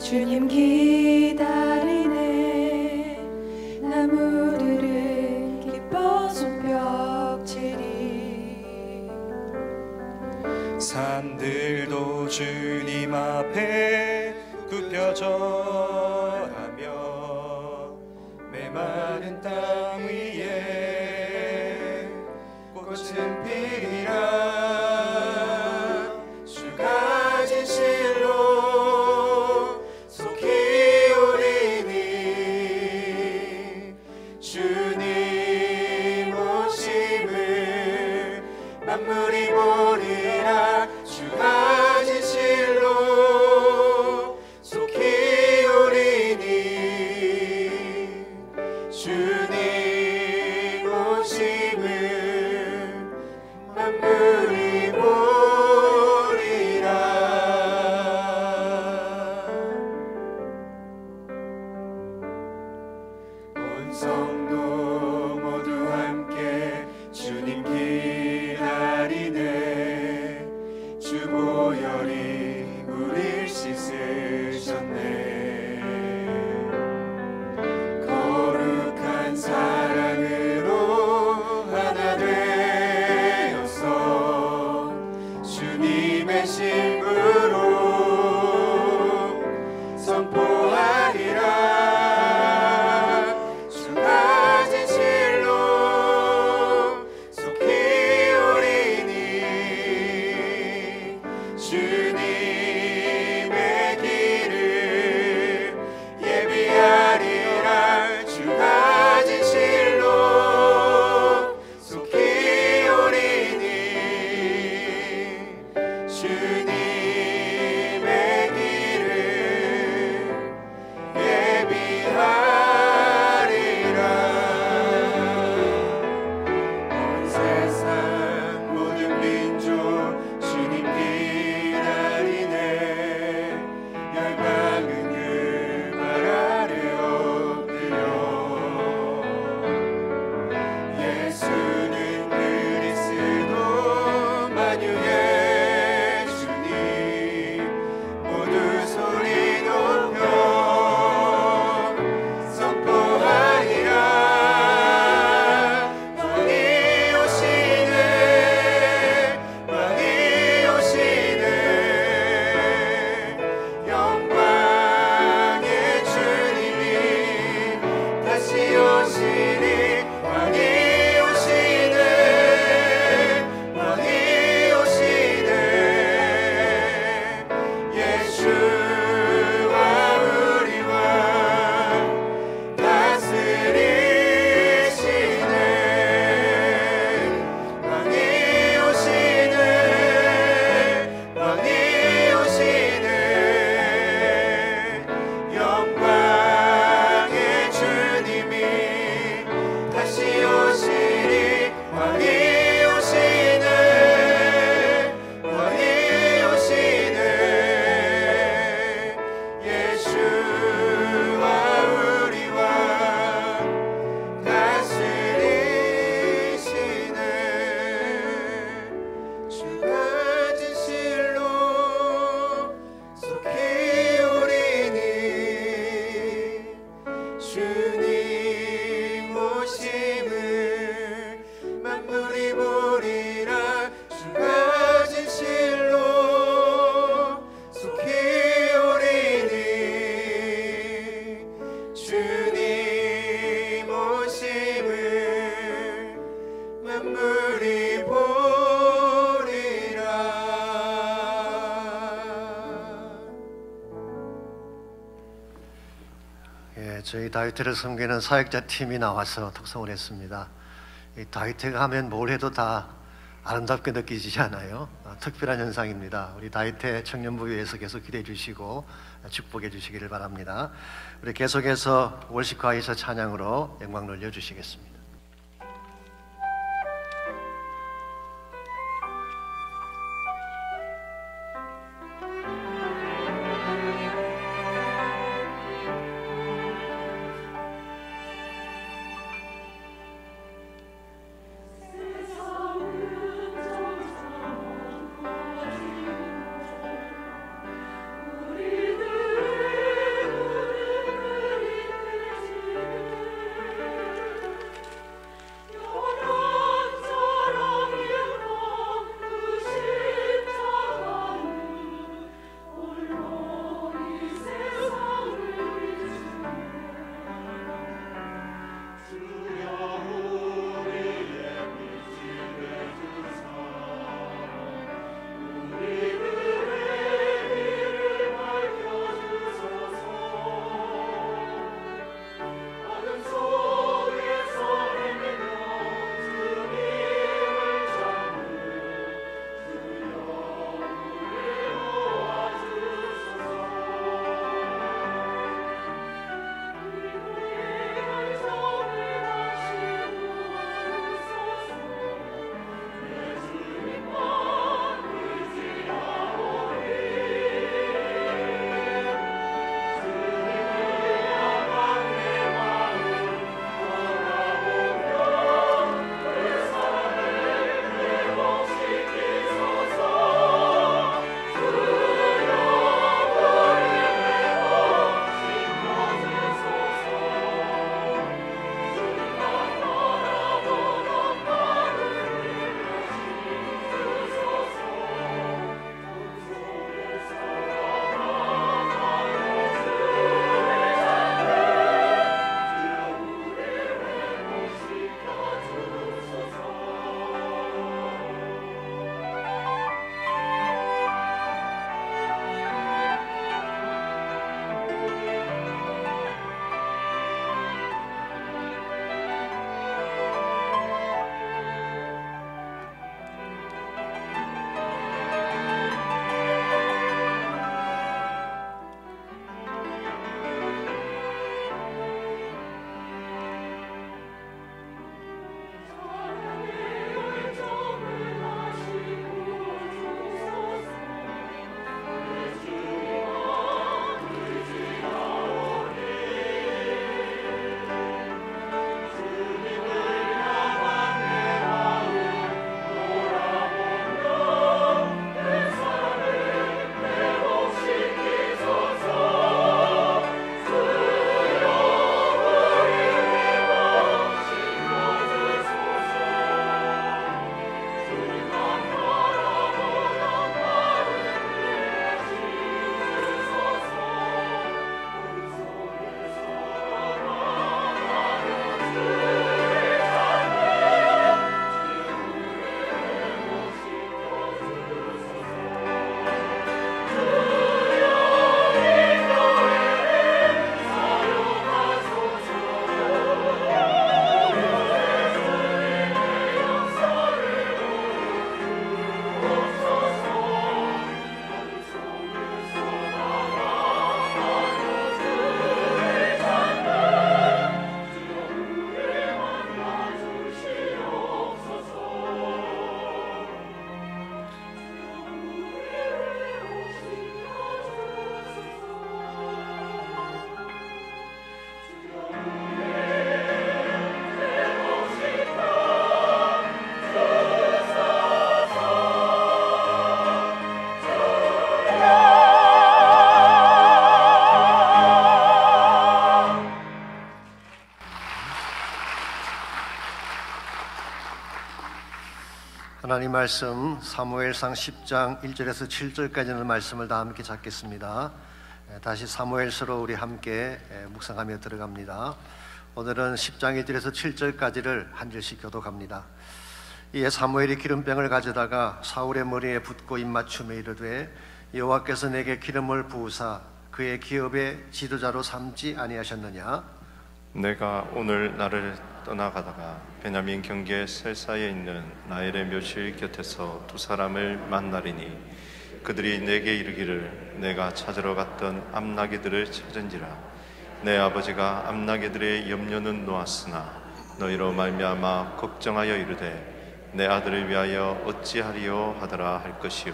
주님 기다리네. 나무들은 기뻐 손뼉치리. 산들도 주님 앞에 굽혀져 하며 메마른 땅 위에 꽃은 피리라. 주가 진실로 속히 오리니 주님 오심을 만물이 보리라. 주가 진실로 속히 오리니 주님 오심을 만물이 보리라. 온 성도 모두 함께 주님 기다리네. 주 보혈이 우릴 씻으셨네. 거룩한 사랑으로 하나 되어서 주님의 신부로 선포하리라. 주가 진실로 속히 오리니 주님의 길을 예비하리라. 주가 진실로 속히 오리니 주님의 길을 예비하리라. 온 세상 모든 민족 주님 기다리네. 열방은 그 발 아래 엎드려 예수는 그리스도 만유의 주님 모두 소리 높여 선포하리라. 왕이 오시네. 왕이 오시네. 영광의 주님이 다시 오시니. 왕이 오시네. 왕이 오시네. 예수와 우리 왕 다스리시네. 왕이 오시네. 왕이 오시네. 영광의 주님이 다시 오시리. 왕이 오시네. 왕이 오시네. 예수와 우리 왕 다스리시네. 주가 진실로 속히 오리니 주님 오심을 만물이 보리라. 주가 진실로 속히 오리니 주님 오심을 만물이 보리라. 예, 저희 다윗회를 섬기는 사역자 팀이 나와서 독송을 했습니다. 이 다윗회가 하면 뭘 해도 다 아름답게 느끼지지 않아요? 특별한 현상입니다. 우리 다윗회 청년부위에서 계속 기대해 주시고 축복해 주시기를 바랍니다. 우리 계속해서 월시카이서 찬양으로 영광 돌려 주시겠습니다. 우리들 말씀 사무엘상 10장 1절에서 7절까지는 말씀을 다 함께 찾겠습니다. 다시 사무엘서로 우리 함께 묵상하며 들어갑니다. 오늘은 10장 1절에서 7절까지를 한 절씩 교독합니다. 이에 사무엘이 기름병을 가져다가 사울의 머리에 붓고 입맞춤에 이르되 여호와께서 내게 기름을 부으사 그의 기업의 지도자로 삼지 아니하셨느냐? 내가 오늘 나를 떠나가다가 베냐민 경계 셀사에 있는 나엘의 묘실 곁에서 두 사람을 만나리니 그들이 내게 이르기를 내가 찾으러 갔던 암나기들을 찾은지라 내 아버지가 암나기들의 염려는 놓았으나 너희로 말미암아 걱정하여 이르되 내 아들을 위하여 어찌하리요 하더라 할 것이요.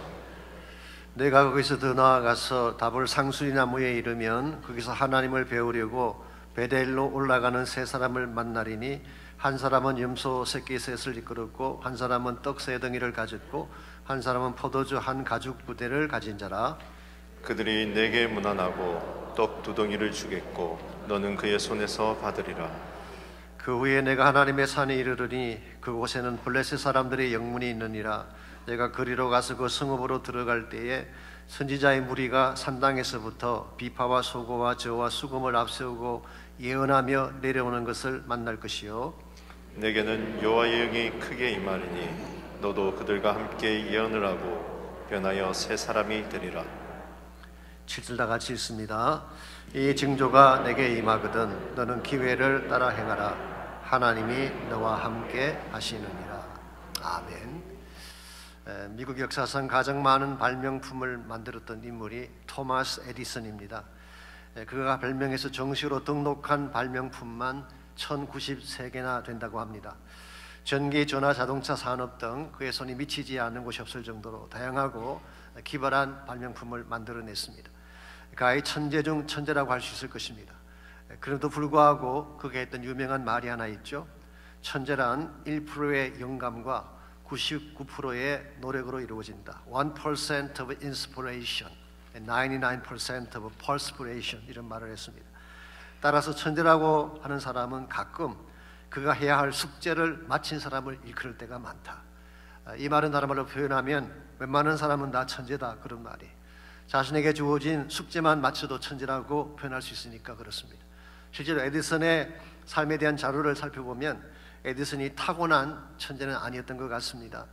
내가 거기서 더 나아가서 다볼 상수리 나무에 이르면 거기서 하나님을 배우려고 베델로 올라가는 세 사람을 만나리니 한 사람은 염소 새끼 셋을 이끌었고 한 사람은 떡 세 덩이를 가졌고 한 사람은 포도주 한 가죽 부대를 가진 자라. 그들이 내게 문안하고 떡 두 덩이를 주겠고 너는 그의 손에서 받으리라. 그 후에 내가 하나님의 산에 이르르니 그곳에는 블레셋 사람들의 영문이 있느니라. 내가 그리로 가서 그 성읍으로 들어갈 때에 선지자의 무리가 산당에서부터 비파와 소고와 저와 수금을 앞세우고 예언하며 내려오는 것을 만날 것이요. 내게는 여호와의 영이 크게 임하리니 너도 그들과 함께 예언을 하고 변하여 새 사람이 되리라. 7절 다 같이 읽습니다. 이 징조가 내게 임하거든 너는 기회를 따라 행하라. 하나님이 너와 함께 하시느니라. 아멘. 미국 역사상 가장 많은 발명품을 만들었던 인물이 토마스 에디슨입니다. 그가 발명해서 정식으로 등록한 발명품만 1093개나 된다고 합니다. 전기, 전화, 자동차 산업 등 그의 손이 미치지 않는 곳이 없을 정도로 다양하고 기발한 발명품을 만들어냈습니다. 그의 천재 중 천재라고 할 수 있을 것입니다. 그럼에도 불구하고 그가 했던 유명한 말이 하나 있죠. 천재란 1%의 영감과 99%의 노력으로 이루어진다. 1% of inspiration, 99% of perspiration 이런 말을 했습니다. 따라서 천재라고 하는 사람은 가끔 그가 해야 할 숙제를 마친 사람을 일컬을 때가 많다. 이 말은 다른 말로 표현하면 웬만한 사람은 다 천재다 그런 말이. 자신에게 주어진 숙제만 마쳐도 천재라고 표현할 수 있으니까 그렇습니다. 실제로 에디슨의 삶에 대한 자료를 살펴보면 에디슨이 타고난 천재는 아니었던 것 같습니다.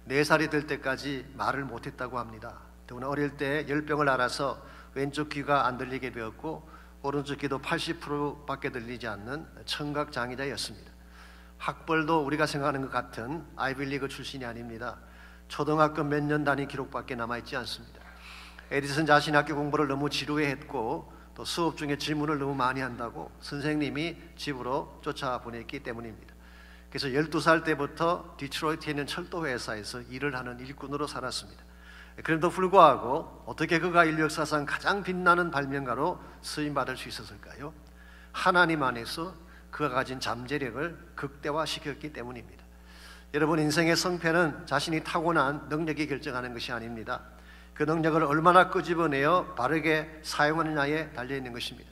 4살이 될 때까지 말을 못했다고 합니다. 더구나 어릴 때 열병을 앓아서 왼쪽 귀가 안 들리게 되었고 오른쪽 귀도 80%밖에 들리지 않는 청각장애자였습니다. 학벌도 우리가 생각하는 것 같은 아이비리그 출신이 아닙니다. 초등학교 몇 년 단위 기록밖에 남아있지 않습니다. 에디슨 자신이 학교 공부를 너무 지루해했고 또 수업 중에 질문을 너무 많이 한다고 선생님이 집으로 쫓아보냈기 때문입니다. 그래서 12살 때부터 디트로이트에 있는 철도 회사에서 일을 하는 일꾼으로 살았습니다. 그럼에도 불구하고 어떻게 그가 인류 역사상 가장 빛나는 발명가로 쓰임받을 수 있었을까요? 하나님 안에서 그가 가진 잠재력을 극대화시켰기 때문입니다. 여러분, 인생의 성패는 자신이 타고난 능력이 결정하는 것이 아닙니다. 그 능력을 얼마나 끄집어내어 바르게 사용하느냐에 달려있는 것입니다.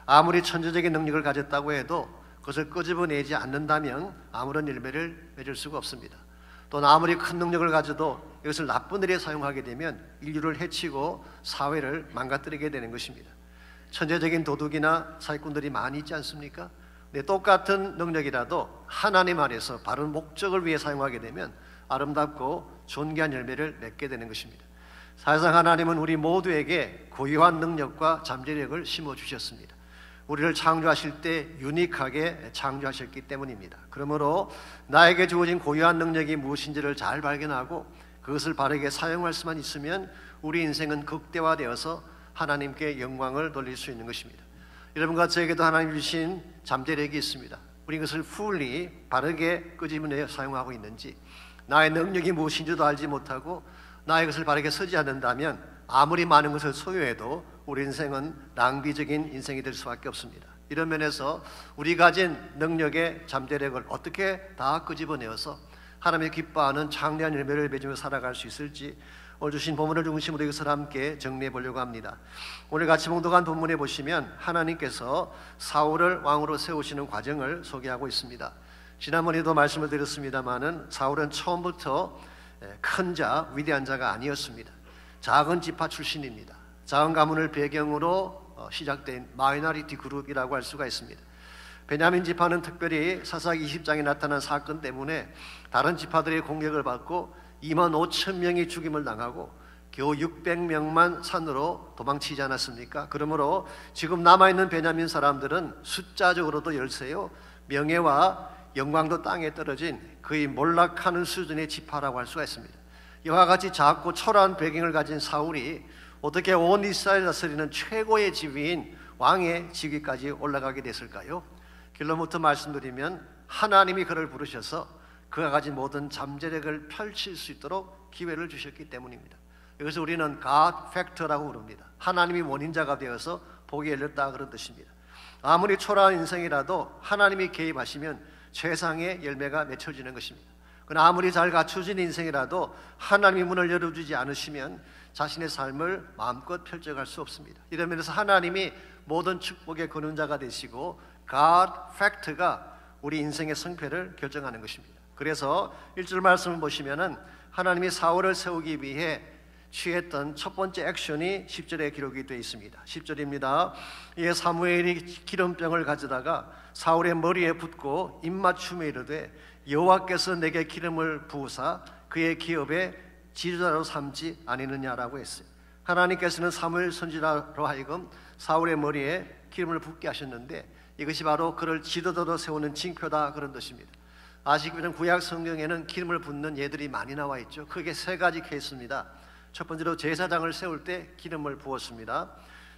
아무리 천재적인 능력을 가졌다고 해도 그것을 끄집어내지 않는다면 아무런 열매를 맺을 수가 없습니다. 또는 아무리 큰 능력을 가져도 이것을 나쁜 일에 사용하게 되면 인류를 해치고 사회를 망가뜨리게 되는 것입니다. 천재적인 도둑이나 사기꾼들이 많이 있지 않습니까? 근데 똑같은 능력이라도 하나님 안에서 바른 목적을 위해 사용하게 되면 아름답고 존귀한 열매를 맺게 되는 것입니다. 사실상 하나님은 우리 모두에게 고유한 능력과 잠재력을 심어주셨습니다. 우리를 창조하실 때 유니크하게 창조하셨기 때문입니다. 그러므로 나에게 주어진 고유한 능력이 무엇인지를 잘 발견하고 그것을 바르게 사용할 수만 있으면 우리 인생은 극대화되어서 하나님께 영광을 돌릴 수 있는 것입니다. 여러분과 저에게도 하나님 주신 잠재력이 있습니다. 우리 그것을 fully 바르게 끄집어내 사용하고 있는지, 나의 능력이 무엇인지도 알지 못하고 나의 것을 바르게 쓰지 않는다면 아무리 많은 것을 소유해도 우리 인생은 낭비적인 인생이 될 수밖에 없습니다. 이런 면에서 우리 가진 능력의 잠재력을 어떻게 다 끄집어내어서 하나님의 기뻐하는 창대한 열매를 맺으며 살아갈 수 있을지 오늘 주신 본문을 중심으로 이것을 함께 정리해 보려고 합니다. 오늘 같이 봉독한 본문에 보시면 하나님께서 사울을 왕으로 세우시는 과정을 소개하고 있습니다. 지난번에도 말씀을 드렸습니다마는 사울은 처음부터 큰 자, 위대한 자가 아니었습니다. 작은 지파 출신입니다. 작은 가문을 배경으로 시작된 마이너리티 그룹이라고 할 수가 있습니다. 베냐민 지파는 특별히 사사기 20장에 나타난 사건 때문에 다른 지파들의 공격을 받고 2만 5천 명이 죽임을 당하고 겨우 600명만 산으로 도망치지 않았습니까? 그러므로 지금 남아있는 베냐민 사람들은 숫자적으로도 열세요, 명예와 영광도 땅에 떨어진 거의 몰락하는 수준의 지파라고 할 수가 있습니다. 이와 같이 작고 초라한 배경을 가진 사울이 어떻게 온 이스라엘 다스리는 최고의 지위인 왕의 직위까지 올라가게 됐을까요? 결론부터 말씀드리면 하나님이 그를 부르셔서 그가 가진 모든 잠재력을 펼칠 수 있도록 기회를 주셨기 때문입니다. 이것을 우리는 God Factor라고 부릅니다. 하나님이 원인자가 되어서 복이 열렸다 그런 뜻입니다. 아무리 초라한 인생이라도 하나님이 개입하시면 최상의 열매가 맺혀지는 것입니다. 그러나 아무리 잘 갖춰진 인생이라도 하나님이 문을 열어주지 않으시면 자신의 삶을 마음껏 펼쳐갈 수 없습니다. 이런 면에서 하나님이 모든 축복의 근원자가 되시고 God Factor가 우리 인생의 성패를 결정하는 것입니다. 그래서 1절 말씀을 보시면은 하나님이 사울을 세우기 위해 취했던 첫 번째 액션이 10절에 기록이 되어 있습니다. 10절입니다. 이에 사무엘이 기름병을 가져다가 사울의 머리에 붓고 입맞춤에 이르되 여호와께서 내게 기름을 부으사 그의 기업에 지도자로 삼지 아니느냐라고 했어요. 하나님께서는 사무엘 선지자로 하여금 사울의 머리에 기름을 붓게 하셨는데 이것이 바로 그를 지도자로 세우는 징표다 그런 뜻입니다. 아시겠지만 구약 성경에는 기름을 붓는 예들이 많이 나와 있죠. 크게 세 가지 케이스입니다. 첫 번째로 제사장을 세울 때 기름을 부었습니다.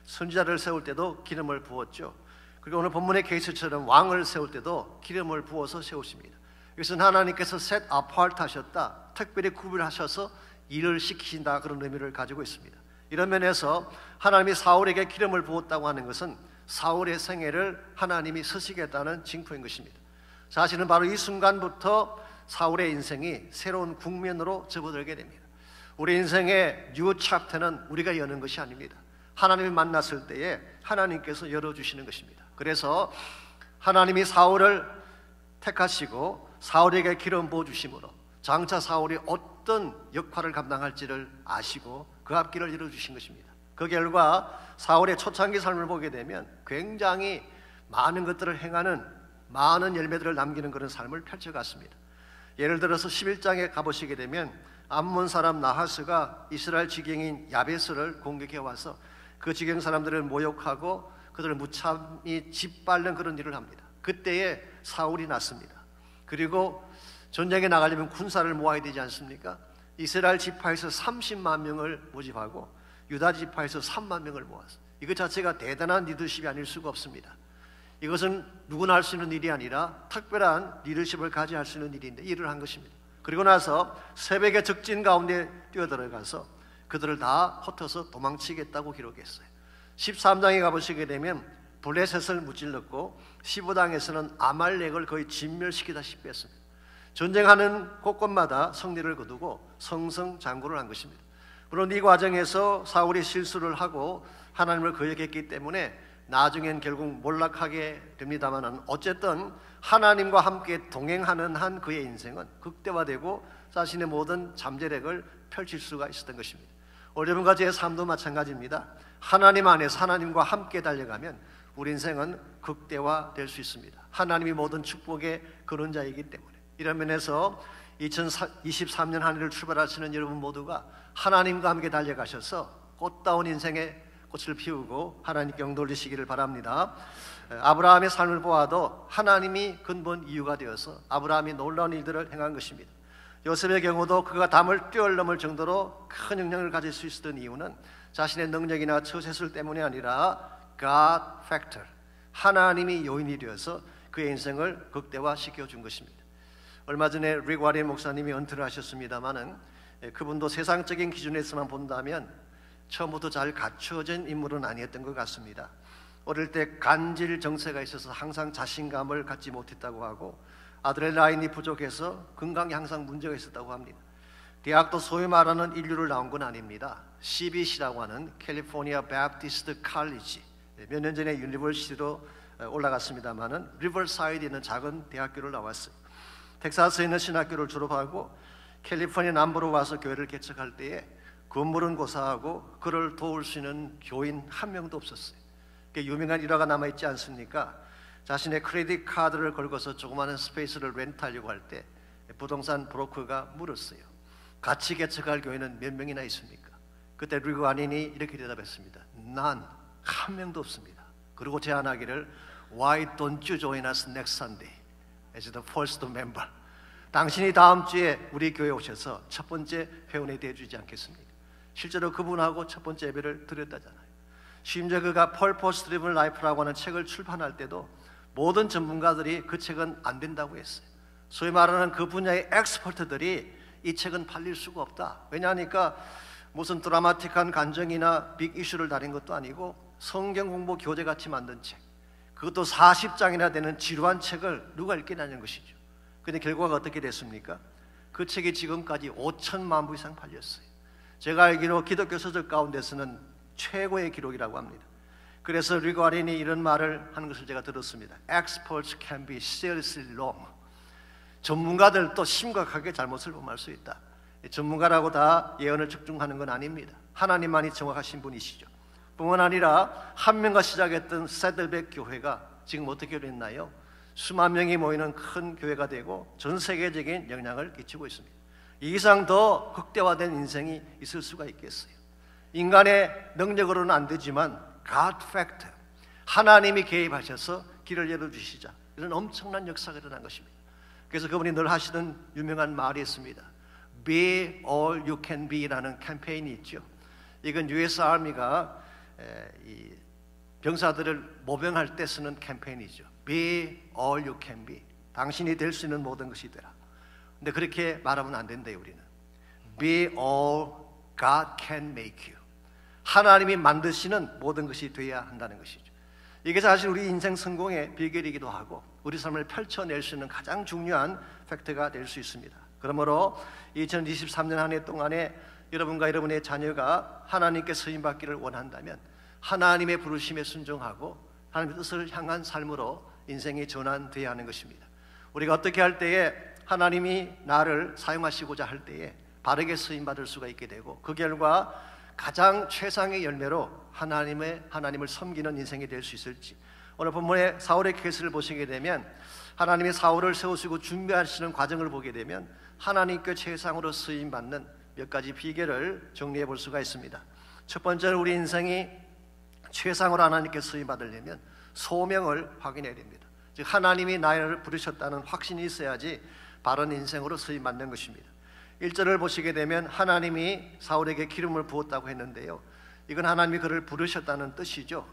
선지자를 세울 때도 기름을 부었죠. 그리고 오늘 본문의 케이스처럼 왕을 세울 때도 기름을 부어서 세우십니다. 이것은 하나님께서 set apart 하셨다, 특별히 구별하셔서 일을 시키신다 그런 의미를 가지고 있습니다. 이런 면에서 하나님이 사울에게 기름을 부었다고 하는 것은 사울의 생애를 하나님이 쓰시겠다는 징표인 것입니다. 사실은 바로 이 순간부터 사울의 인생이 새로운 국면으로 접어들게 됩니다. 우리 인생의 뉴 챕터는 우리가 여는 것이 아닙니다. 하나님을 만났을 때에 하나님께서 열어주시는 것입니다. 그래서 하나님이 사울을 택하시고 사울에게 기름 부어주심으로 장차 사울이 어떤 역할을 감당할지를 아시고 그 앞길을 열어주신 것입니다. 그 결과 사울의 초창기 삶을 보게 되면 굉장히 많은 것들을 행하는, 많은 열매들을 남기는 그런 삶을 펼쳐갔습니다. 예를 들어서 11장에 가보시게 되면 암몬 사람 나하스가 이스라엘 지경인 야베스를 공격해 와서 그 지경 사람들을 모욕하고 그들을 무참히 짓밟는 그런 일을 합니다. 그때에 사울이 났습니다. 그리고 전쟁에 나가려면 군사를 모아야 되지 않습니까? 이스라엘 지파에서 30만 명을 모집하고 유다 지파에서 3만 명을 모았어요. 이것 자체가 대단한 리더십이 아닐 수가 없습니다. 이것은 누구나 할 수 있는 일이 아니라 특별한 리더십을 가져야 할 수 있는 일인데 일을 한 것입니다. 그리고 나서 새벽의 적진 가운데 뛰어들어가서 그들을 다 흩어서 도망치겠다고 기록했어요. 13장에 가보시게 되면 블레셋을 무찔렀고 15장에서는 아말렉을 거의 진멸시키다시피 했습니다. 전쟁하는 곳곳마다 승리를 거두고 성승장구를 한 것입니다. 물론 이 과정에서 사울이 실수를 하고 하나님을 거역했기 때문에 나중엔 결국 몰락하게 됩니다만 어쨌든 하나님과 함께 동행하는 한 그의 인생은 극대화되고 자신의 모든 잠재력을 펼칠 수가 있었던 것입니다. 여러분과 제 삶도 마찬가지입니다. 하나님 안에서 하나님과 함께 달려가면 우리 인생은 극대화될 수 있습니다. 하나님이 모든 축복의 근원자이기 때문에 이런 면에서 2023년 한 해를 출발하시는 여러분 모두가 하나님과 함께 달려가셔서 꽃다운 인생의 꽃을 피우고 하나님께 영돌리시기를 바랍니다. 아브라함의 삶을 보아도 하나님이 근본 이유가 되어서 아브라함이 놀라운 일들을 행한 것입니다. 요셉의 경우도 그가 담을 뛰어넘을 정도로 큰 영향을 가질 수 있었던 이유는 자신의 능력이나 처세술 때문이 아니라 God factor, 하나님이 요인이 되어서 그의 인생을 극대화시켜 준 것입니다. 얼마 전에 릭 와렌 목사님이 은퇴를 하셨습니다마는 그분도 세상적인 기준에서만 본다면 처음부터 잘 갖춰진 인물은 아니었던 것 같습니다. 어릴 때 간질 정세가 있어서 항상 자신감을 갖지 못했다고 하고 아드레날린이 부족해서 건강에 항상 문제가 있었다고 합니다. 대학도 소위 말하는 인류를 나온 건 아닙니다. CBC라고 하는 캘리포니아 베프티스트 칼리지, 몇 년 전에 유니버시티로 올라갔습니다마는 리버사이드에 있는 작은 대학교를 나왔어요. 텍사스에 있는 신학교를 졸업하고 캘리포니아 남부로 와서 교회를 개척할 때에 건물은 고사하고 그를 도울 수 있는 교인 한 명도 없었어요. 유명한 일화가 남아있지 않습니까? 자신의 크레딧 카드를 걸고서 조그마한 스페이스를 렌트하려고 할 때 부동산 브로커가 물었어요. 같이 개척할 교회는 몇 명이나 있습니까? 그때 리그아닌이 이렇게 대답했습니다. 난 한 명도 없습니다. 그리고 제안하기를 Why don't you join us next Sunday as the first member? 당신이 다음 주에 우리 교회에 오셔서 첫 번째 회원이 되어주지 않겠습니까? 실제로 그분하고 첫 번째 예배를 드렸다잖아요. 심지어 그가 Purpose Driven Life라고 하는 책을 출판할 때도 모든 전문가들이 그 책은 안 된다고 했어요. 소위 말하는 그 분야의 엑스퍼트들이 이 책은 팔릴 수가 없다. 왜냐하니까 무슨 드라마틱한 간증이나 빅 이슈를 다룬 것도 아니고 성경 공부 교재같이 만든 책, 그것도 40장이나 되는 지루한 책을 누가 읽겠냐는 것이죠. 그런데 결과가 어떻게 됐습니까? 그 책이 지금까지 5천만 부 이상 팔렸어요. 제가 알기로 기독교 서적 가운데서는 최고의 기록이라고 합니다. 그래서 리그아린이 이런 말을 하는 것을 제가 들었습니다. Experts can be seriously wrong. 전문가들도 심각하게 잘못을 범할 수 있다. 전문가라고 다 예언을 적중하는 건 아닙니다. 하나님만이 정확하신 분이시죠. 뿐만 아니라 한 명과 시작했던 새들백 교회가 지금 어떻게 됐나요? 수만 명이 모이는 큰 교회가 되고 전 세계적인 영향을 끼치고 있습니다. 이 이상 더 극대화된 인생이 있을 수가 있겠어요? 인간의 능력으로는 안 되지만 God fact, 하나님이 개입하셔서 길을 열어주시자, 이런 엄청난 역사가 일어난 것입니다. 그래서 그분이 늘 하시던 유명한 말이 있습니다. Be all you can be라는 캠페인이 있죠. 이건 US 아미가 이 병사들을 모병할 때 쓰는 캠페인이죠. Be all you can be. 당신이 될 수 있는 모든 것이 되라. 근데 그렇게 말하면 안 된대요. 우리는 Be all God can make you. 하나님이 만드시는 모든 것이 돼야 한다는 것이죠. 이게 사실 우리 인생 성공의 비결이기도 하고 우리 삶을 펼쳐낼 수 있는 가장 중요한 팩트가 될 수 있습니다. 그러므로 2023년 한 해 동안에 여러분과 여러분의 자녀가 하나님께 쓰임받기를 원한다면 하나님의 부르심에 순종하고 하나님의 뜻을 향한 삶으로 인생이 전환되어야 하는 것입니다. 우리가 어떻게 할 때에 하나님이 나를 사용하시고자 할 때에 바르게 쓰임받을 수가 있게 되고 그 결과 가장 최상의 열매로 하나님을 섬기는 인생이 될 수 있을지, 오늘 본문의 사울의 케이스를 보시게 되면 하나님이 사울을 세우시고 준비하시는 과정을 보게 되면 하나님께 최상으로 쓰임받는 몇 가지 비결을 정리해 볼 수가 있습니다. 첫 번째는 우리 인생이 최상으로 하나님께 쓰임받으려면 소명을 확인해야 됩니다. 즉 하나님이 나를 부르셨다는 확신이 있어야지 바른 인생으로 쓰임받는 것입니다. 1절을 보시게 되면 하나님이 사울에게 기름을 부었다고 했는데요, 이건 하나님이 그를 부르셨다는 뜻이죠.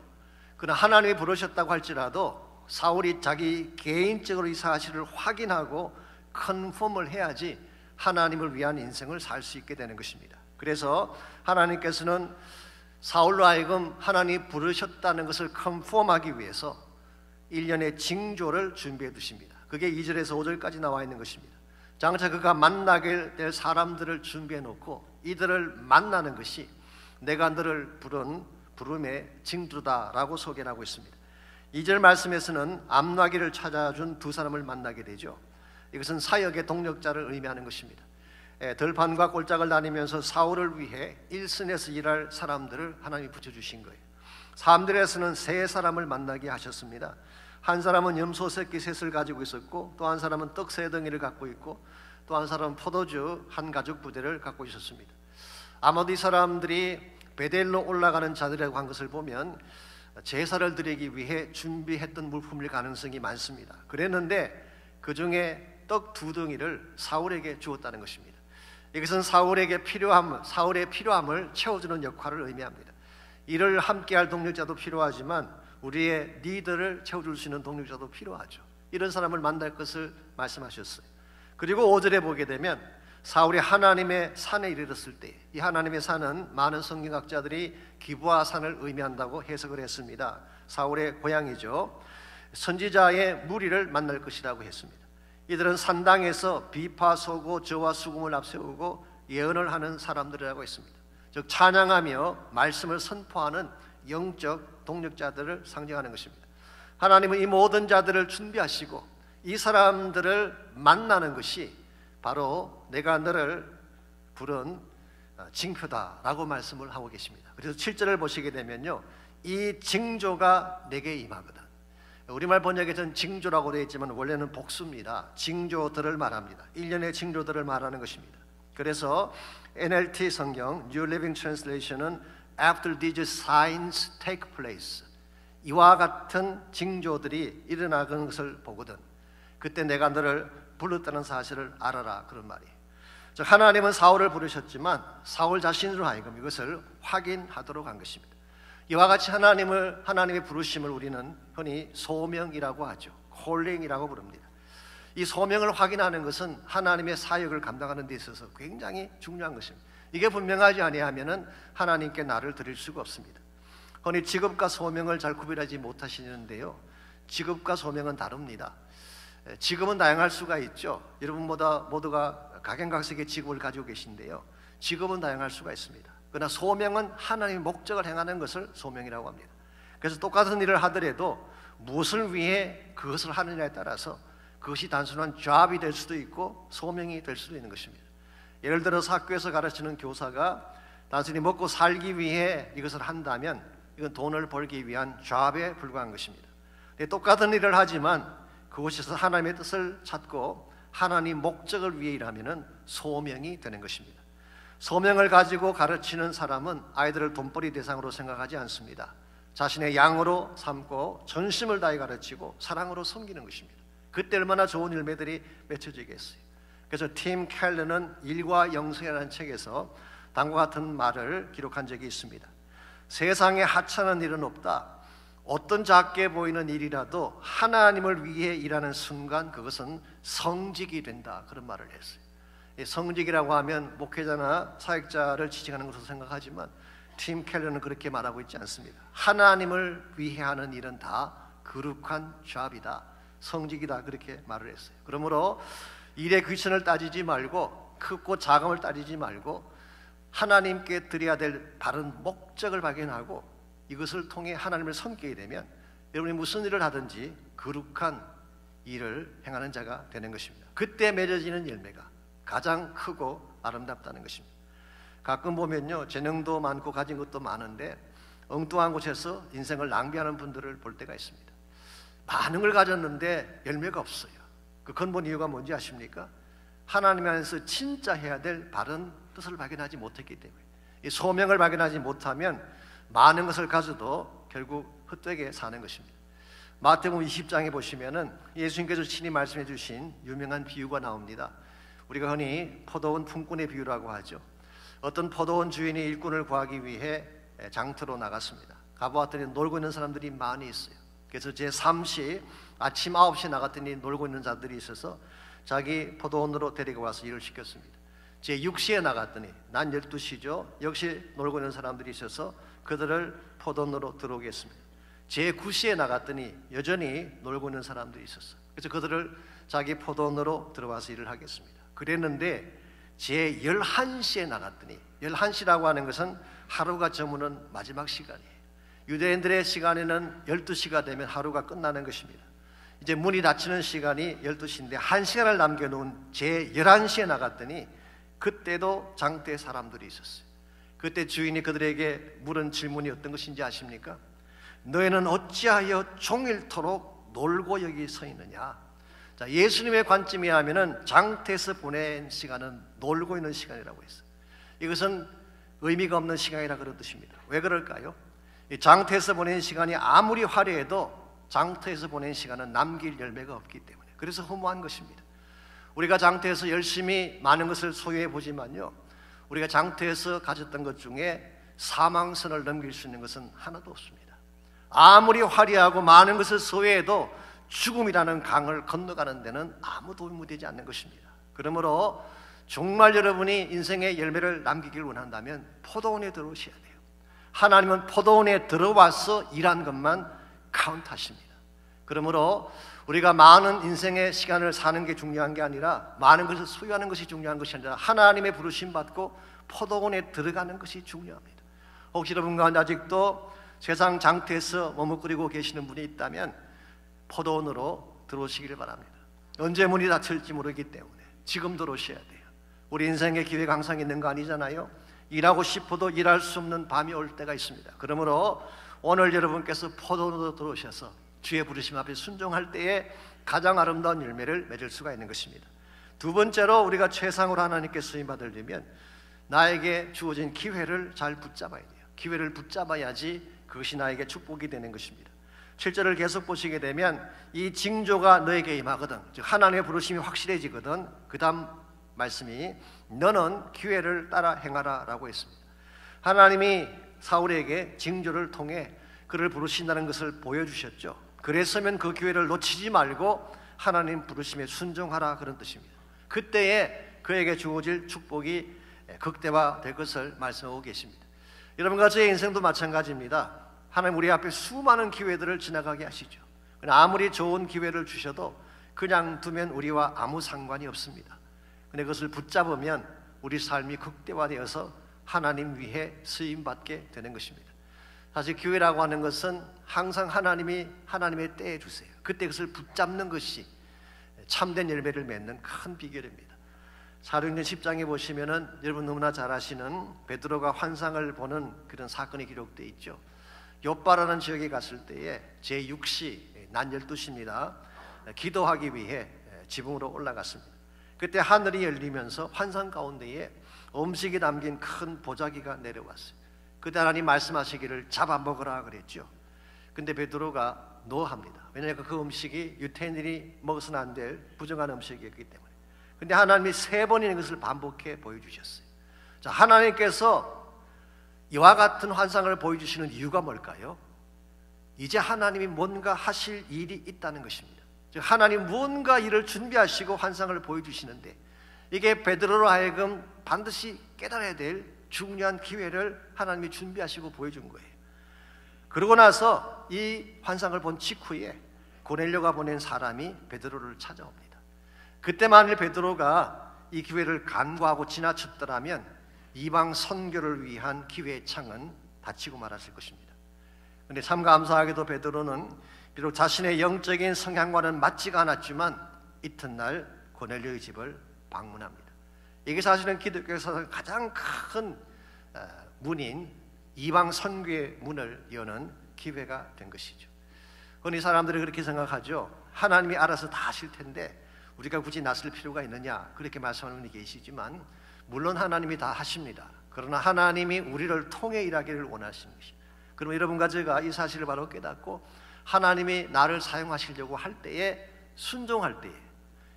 그러나 하나님이 부르셨다고 할지라도 사울이 자기 개인적으로 이 사실을 확인하고 컨펌을 해야지 하나님을 위한 인생을 살 수 있게 되는 것입니다. 그래서 하나님께서는 사울로 하여금 하나님이 부르셨다는 것을 컨펌하기 위해서 1년의 징조를 준비해 두십니다. 그게 2절에서 5절까지 나와 있는 것입니다. 장차 그가 만나게 될 사람들을 준비해 놓고 이들을 만나는 것이 내가 너를 부른 부름의 징조다라고 소개하고 있습니다. 2절 말씀에서는 암나기를 찾아준 두 사람을 만나게 되죠. 이것은 사역의 동력자를 의미하는 것입니다. 들판과 골짜기를 다니면서 사울을 위해 일선에서 일할 사람들을 하나님이 붙여주신 거예요. 3절에서는 세 사람을 만나게 하셨습니다. 한 사람은 염소 새끼 셋을 가지고 있었고 또 한 사람은 떡 세 덩이를 갖고 있고 또 한 사람은 포도주 한 가죽 부대를 갖고 있었습니다. 아마도 이 사람들이 베델로 올라가는 자들이라고 한 것을 보면 제사를 드리기 위해 준비했던 물품일 가능성이 많습니다. 그랬는데 그 중에 떡 두 덩이를 사울에게 주었다는 것입니다. 이것은 사울의 필요함을 채워주는 역할을 의미합니다. 이를 함께할 동력자도 필요하지만 우리의 니드를 채워줄 수 있는 동력자도 필요하죠. 이런 사람을 만날 것을 말씀하셨어요. 그리고 5절에 보게 되면 사울이 하나님의 산에 이르렀을 때, 이 하나님의 산은 많은 성경학자들이 기브아 산을 의미한다고 해석을 했습니다. 사울의 고향이죠. 선지자의 무리를 만날 것이라고 했습니다. 이들은 산당에서 비파, 소고, 저와 수금을 앞세우고 예언을 하는 사람들이라고 했습니다. 즉 찬양하며 말씀을 선포하는 영적 동력자들을 상징하는 것입니다. 하나님은 이 모든 자들을 준비하시고 이 사람들을 만나는 것이 바로 내가 너를 부른 징표다라고 말씀을 하고 계십니다. 그래서 7절을 보시게 되면요, 이 징조가 내게 임하거든. 우리말 번역에서는 징조라고 되어 있지만 원래는 복수입니다. 징조들을 말합니다. 일련의 징조들을 말하는 것입니다. 그래서 NLT 성경 New Living Translation은 After these signs take place, 이와 같은 징조들이 일어나는 것을 보거든 그때 내가 너를 불렀다는 사실을 알아라, 그런 말이에요. 즉 하나님은 사울을 부르셨지만 사울 자신으로 하여금 이것을 확인하도록 한 것입니다. 이와 같이 하나님의 부르심을 우리는 흔히 소명이라고 하죠. calling이라고 부릅니다. 이 소명을 확인하는 것은 하나님의 사역을 감당하는 데 있어서 굉장히 중요한 것입니다. 이게 분명하지 아니하면은 하나님께 나를 드릴 수가 없습니다. 흔히 직업과 소명을 잘 구별하지 못하시는데요, 직업과 소명은 다릅니다. 직업은 다양할 수가 있죠. 여러분 모두가 각양각색의 직업을 가지고 계신데요, 직업은 다양할 수가 있습니다. 그러나 소명은 하나님의 목적을 행하는 것을 소명이라고 합니다. 그래서 똑같은 일을 하더라도 무엇을 위해 그것을 하느냐에 따라서 그것이 단순한 잡이 될 수도 있고 소명이 될 수도 있는 것입니다. 예를 들어서 학교에서 가르치는 교사가 단순히 먹고 살기 위해 이것을 한다면 이건 돈을 벌기 위한 잡에 불과한 것입니다. 똑같은 일을 하지만 그곳에서 하나님의 뜻을 찾고 하나님 목적을 위해 일하면 소명이 되는 것입니다. 소명을 가지고 가르치는 사람은 아이들을 돈벌이 대상으로 생각하지 않습니다. 자신의 양으로 삼고 전심을 다해 가르치고 사랑으로 섬기는 것입니다. 그때 얼마나 좋은 열매들이 맺혀지겠어요. 그래서 팀 켈러는 일과 영성이라는 책에서 다음과 같은 말을 기록한 적이 있습니다. 세상에 하찮은 일은 없다. 어떤 작게 보이는 일이라도 하나님을 위해 일하는 순간 그것은 성직이 된다, 그런 말을 했어요. 성직이라고 하면 목회자나 사역자를 지칭하는 것으로 생각하지만 팀 켈러는 그렇게 말하고 있지 않습니다. 하나님을 위해 하는 일은 다 거룩한 잡이다, 성직이다, 그렇게 말을 했어요. 그러므로 일의 귀천을 따지지 말고 크고 작음을 따지지 말고 하나님께 드려야 될 바른 목적을 발견하고 이것을 통해 하나님을 섬기게 되면 여러분이 무슨 일을 하든지 거룩한 일을 행하는 자가 되는 것입니다. 그때 맺어지는 열매가 가장 크고 아름답다는 것입니다. 가끔 보면요, 재능도 많고 가진 것도 많은데 엉뚱한 곳에서 인생을 낭비하는 분들을 볼 때가 있습니다. 많은 걸 가졌는데 열매가 없어요. 그 근본 이유가 뭔지 아십니까? 하나님 안에서 진짜 해야 될 바른 뜻을 발견하지 못했기 때문에, 이 소명을 발견하지 못하면 많은 것을 가져도 결국 헛되게 사는 것입니다. 마태복음 20장에 보시면은 예수님께서 친히 말씀해 주신 유명한 비유가 나옵니다. 우리가 흔히 포도원 품꾼의 비유라고 하죠. 어떤 포도원 주인이 일꾼을 구하기 위해 장터로 나갔습니다. 가보았더니 놀고 있는 사람들이 많이 있어요. 그래서 제3시 아침 9시에 나갔더니 놀고 있는 자들이 있어서 자기 포도원으로 데리고 와서 일을 시켰습니다. 제6시에 나갔더니 난 12시죠. 역시 놀고 있는 사람들이 있어서 그들을 포도원으로 들어오게 했습니다. 제9시에 나갔더니 여전히 놀고 있는 사람들이 있었어요. 그래서 그들을 자기 포도원으로 들어와서 일을 하겠습니다. 그랬는데 제11시에 나갔더니, 11시라고 하는 것은 하루가 저무는 마지막 시간이에요. 유대인들의 시간에는 12시가 되면 하루가 끝나는 것입니다. 이제 문이 닫히는 시간이 12시인데 1시간을 남겨놓은 제11시에 나갔더니 그때도 장터에 사람들이 있었어요. 그때 주인이 그들에게 물은 질문이 어떤 것인지 아십니까? 너희는 어찌하여 종일토록 놀고 여기 서 있느냐? 자, 예수님의 관점에 하면은 장터에서 보낸 시간은 놀고 있는 시간이라고 했어요. 이것은 의미가 없는 시간이라 그런 뜻입니다. 왜 그럴까요? 이 장터에서 보낸 시간이 아무리 화려해도 장터에서 보낸 시간은 남길 열매가 없기 때문에, 그래서 허무한 것입니다. 우리가 장터에서 열심히 많은 것을 소유해 보지만요, 우리가 장터에서 가졌던 것 중에 사망선을 넘길 수 있는 것은 하나도 없습니다. 아무리 화려하고 많은 것을 소유해도 죽음이라는 강을 건너가는 데는 아무 도움이 되지 않는 것입니다. 그러므로 정말 여러분이 인생의 열매를 남기길 원한다면 포도원에 들어오셔야 돼요. 하나님은 포도원에 들어와서 일한 것만 카운트하십니다. 그러므로 우리가 많은 인생의 시간을 사는 게 중요한 게 아니라 많은 것을 소유하는 것이 중요한 것이 아니라 하나님의 부르심 받고 포도원에 들어가는 것이 중요합니다. 혹시 여러분 가운데 아직도 세상 장터에서 머뭇거리고 계시는 분이 있다면 포도원으로 들어오시기를 바랍니다. 언제 문이 닫힐지 모르기 때문에 지금 들어오셔야 돼요. 우리 인생에 기회가 항상 있는 거 아니잖아요. 일하고 싶어도 일할 수 없는 밤이 올 때가 있습니다. 그러므로 오늘 여러분께서 포도원으로 들어오셔서 주의 부르심 앞에 순종할 때에 가장 아름다운 열매를 맺을 수가 있는 것입니다. 두 번째로 우리가 최상으로 하나님께 쓰임 받으려면 나에게 주어진 기회를 잘 붙잡아야 돼요. 기회를 붙잡아야지 그것이 나에게 축복이 되는 것입니다. 7절을 계속 보시게 되면 이 징조가 너에게 임하거든, 즉 하나님의 부르심이 확실해지거든, 그 다음 말씀이 너는 기회를 따라 행하라 라고 했습니다. 하나님이 사울에게 징조를 통해 그를 부르신다는 것을 보여주셨죠. 그랬으면 그 기회를 놓치지 말고 하나님 부르심에 순종하라, 그런 뜻입니다. 그때에 그에게 주어질 축복이 극대화될 것을 말씀하고 계십니다. 여러분과 저의 인생도 마찬가지입니다. 하나님 우리 앞에 수많은 기회들을 지나가게 하시죠. 아무리 좋은 기회를 주셔도 그냥 두면 우리와 아무 상관이 없습니다. 근데 그것을 붙잡으면 우리 삶이 극대화되어서 하나님 위해 쓰임받게 되는 것입니다. 사실 기회라고 하는 것은 항상 하나님이 하나님의 때에 주세요. 그때 그것을 붙잡는 것이 참된 열매를 맺는 큰 비결입니다. 사도행전 10장에 보시면은 여러분 너무나 잘 아시는 베드로가 환상을 보는 그런 사건이 기록되어 있죠. 욥바라는 지역에 갔을 때에 제6시 낮 12시입니다. 기도하기 위해 지붕으로 올라갔습니다. 그때 하늘이 열리면서 환상 가운데에 음식이 담긴 큰 보자기가 내려왔어요. 그때 하나님 말씀하시기를 잡아먹으라 그랬죠. 근데 베드로가 노합니다. 왜냐하면 그 음식이 유태인들이 먹어서는 안 될 부정한 음식이었기 때문에. 근데 하나님이 3번이나 그것을 반복해 보여주셨어요. 자, 하나님께서 이와 같은 환상을 보여주시는 이유가 뭘까요? 이제 하나님이 뭔가 하실 일이 있다는 것입니다. 즉 하나님 무언가 일을 준비하시고 환상을 보여주시는데 이게 베드로로 하여금 반드시 깨달아야 될 중요한 기회를 하나님이 준비하시고 보여준 거예요. 그러고 나서 이 환상을 본 직후에 고넬료가 보낸 사람이 베드로를 찾아옵니다. 그때 만일 베드로가 이 기회를 간과하고 지나쳤더라면 이방 선교를 위한 기회의 창은 닫히고 말았을 것입니다. 그런데 참 감사하게도 베드로는 비록 자신의 영적인 성향과는 맞지가 않았지만 이튿날 고넬료의 집을 방문합니다. 이게 사실은 기독교에서 가장 큰 문인 이방 선교의 문을 여는 기회가 된 것이죠. 그런데 사람들이 그렇게 생각하죠. 하나님이 알아서 다 하실 텐데 우리가 굳이 나설 필요가 있느냐, 그렇게 말씀하는 분이 계시지만 물론 하나님이 다 하십니다. 그러나 하나님이 우리를 통해 일하기를 원하시는 것입니다. 그럼 여러분과 제가 이 사실을 바로 깨닫고 하나님이 나를 사용하시려고 할 때에 순종할 때에,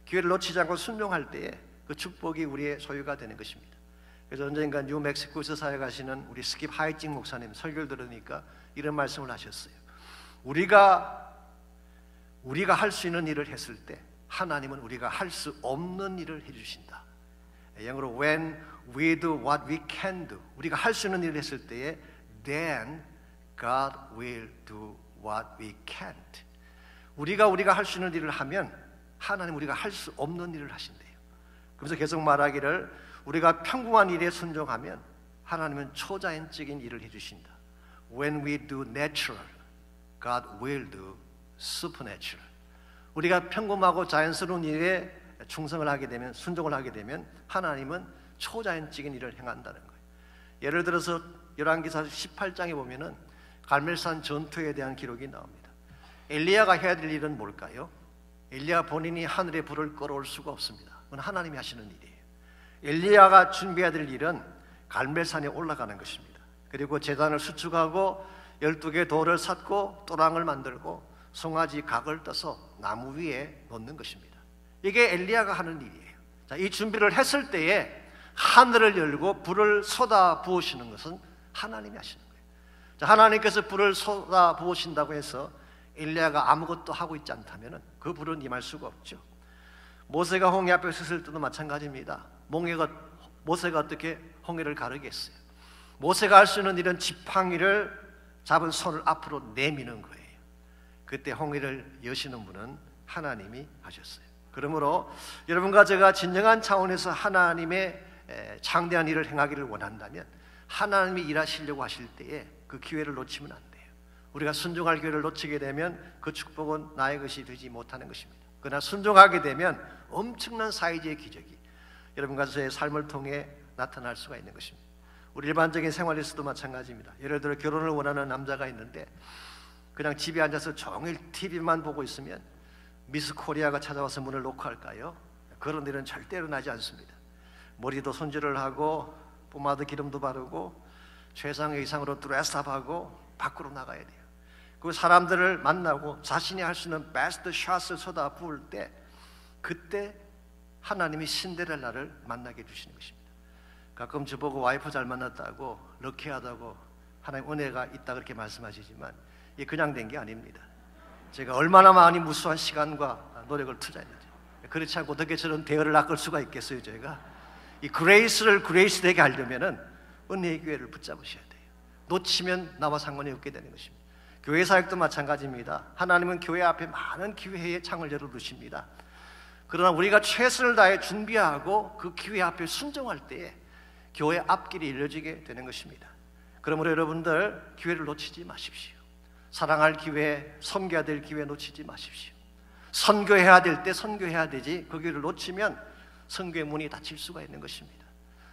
기회를 놓치지 않고 순종할 때에 그 축복이 우리의 소유가 되는 것입니다. 그래서 언젠가 뉴멕시코에서 사역하시는 우리 스킵 하이징 목사님 설교를 들으니까 이런 말씀을 하셨어요. 우리가 할 수 있는 일을 했을 때 하나님은 우리가 할 수 없는 일을 해주신다. 영어로 when we do what we can do, 우리가 할 수 있는 일을 했을 때에 then God will do what we can't. 우리가 할 수 있는 일을 하면 하나님 우리가 할 수 없는 일을 하신대요. 그래서 계속 말하기를 우리가 평범한 일에 순종하면 하나님은 초자연적인 일을 해주신다. When we do natural, God will do supernatural. 우리가 평범하고 자연스러운 일에 충성을 하게 되면, 순종을 하게 되면 하나님은 초자연적인 일을 행한다는 거예요. 예를 들어서 열왕기사 18장에 보면은 갈멜산 전투에 대한 기록이 나옵니다. 엘리야가 해야 될 일은 뭘까요? 엘리야 본인이 하늘의 불을 끌어올 수가 없습니다. 그건 하나님이 하시는 일이에요. 엘리야가 준비해야 될 일은 갈멜산에 올라가는 것입니다. 그리고 제단을 수축하고 12개의 돌을 샀고 또랑을 만들고 송아지 각을 떠서 나무 위에 놓는 것입니다. 이게 엘리야가 하는 일이에요. 자, 이 준비를 했을 때에 하늘을 열고 불을 쏟아 부으시는 것은 하나님이 하시는 거예요. 자, 하나님께서 불을 쏟아 부으신다고 해서 엘리야가 아무것도 하고 있지 않다면 그 불은 임할 수가 없죠. 모세가 홍해 앞에 섰을 때도 마찬가지입니다. 모세가 어떻게 홍해를 가르겠어요? 모세가 할 수 있는 일은 지팡이를 잡은 손을 앞으로 내미는 거예요. 그때 홍해를 여시는 분은 하나님이 하셨어요. 그러므로 여러분과 제가 진정한 차원에서 하나님의 창대한 일을 행하기를 원한다면 하나님이 일하시려고 하실 때에 그 기회를 놓치면 안 돼요. 우리가 순종할 기회를 놓치게 되면 그 축복은 나의 것이 되지 못하는 것입니다. 그러나 순종하게 되면 엄청난 사이즈의 기적이, 여러분과 저의 삶을 통해 나타날 수가 있는 것입니다. 우리 일반적인 생활에서도 마찬가지입니다. 예를 들어 결혼을 원하는 남자가 있는데 그냥 집에 앉아서 종일 TV만 보고 있으면 미스 코리아가 찾아와서 문을 노크할까요? 그런 일은 절대 일어나지 않습니다. 머리도 손질을 하고 포마드 기름도 바르고 최상의 의상으로 드레스업하고 밖으로 나가야 돼요. 그 사람들을 만나고 자신이 할 수 있는 베스트 샷을 쏟아부을 때 그때 하나님이 신데렐라를 만나게 해주시는 것입니다. 가끔 저보고 와이프 잘 만났다고 럭키하다고 하나님 은혜가 있다 그렇게 말씀하시지만 이게 그냥 된 게 아닙니다. 제가 얼마나 많이 무수한 시간과 노력을 투자했는지. 그렇지 않고 어떻게 저런 대열을 낚을 수가 있겠어요. 제가 이 그레이스를 그레이스 되게 하려면은 은혜의 교회를 붙잡으셔야 돼요. 놓치면 나와 상관이 없게 되는 것입니다. 교회 사역도 마찬가지입니다. 하나님은 교회 앞에 많은 기회의 창을 열어두십니다. 그러나 우리가 최선을 다해 준비하고 그 기회 앞에 순종할 때에 교회 앞길이 열려지게 되는 것입니다. 그러므로 여러분들 기회를 놓치지 마십시오. 사랑할 기회, 섬겨야 될 기회 놓치지 마십시오. 선교해야 될 때 선교해야 되지 그 기회를 놓치면 선교의 문이 닫힐 수가 있는 것입니다.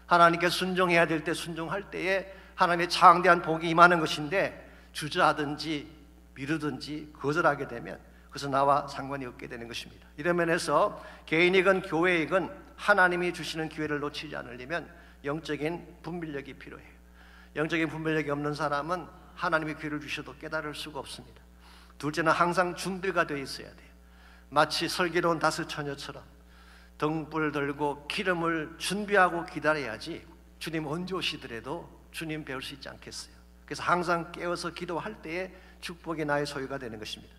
하나님께 순종해야 될 때 순종할 때에 하나님의 창대한 복이 임하는 것인데 주저하든지 미루든지 거절하게 되면 그것은 나와 상관이 없게 되는 것입니다. 이런 면에서 개인이건 교회이건 하나님이 주시는 기회를 놓치지 않으려면 영적인 분별력이 필요해요. 영적인 분별력이 없는 사람은 하나님의 기회를 주셔도 깨달을 수가 없습니다. 둘째는 항상 준비가 되어 있어야 돼요. 마치 슬기로운 다스 처녀처럼 등불 들고 기름을 준비하고 기다려야지 주님 언제 오시더라도 주님 배울 수 있지 않겠어요. 그래서 항상 깨어서 기도할 때에 축복이 나의 소유가 되는 것입니다.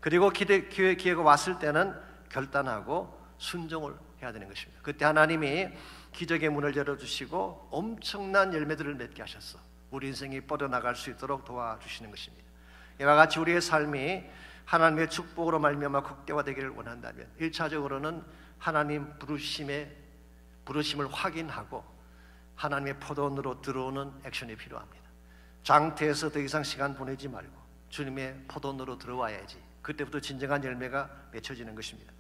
그리고 기회가 왔을 때는 결단하고 순종을 해야 되는 것입니다. 그때 하나님이 기적의 문을 열어주시고 엄청난 열매들을 맺게 하셔서 우리 인생이 뻗어나갈 수 있도록 도와주시는 것입니다. 이와 같이 우리의 삶이 하나님의 축복으로 말미암아 극대화되기를 원한다면 1차적으로는 하나님 부르심을 확인하고 하나님의 포도원으로 들어오는 액션이 필요합니다. 장태에서 더 이상 시간 보내지 말고 주님의 포도원으로 들어와야지 그때부터 진정한 열매가 맺혀지는 것입니다.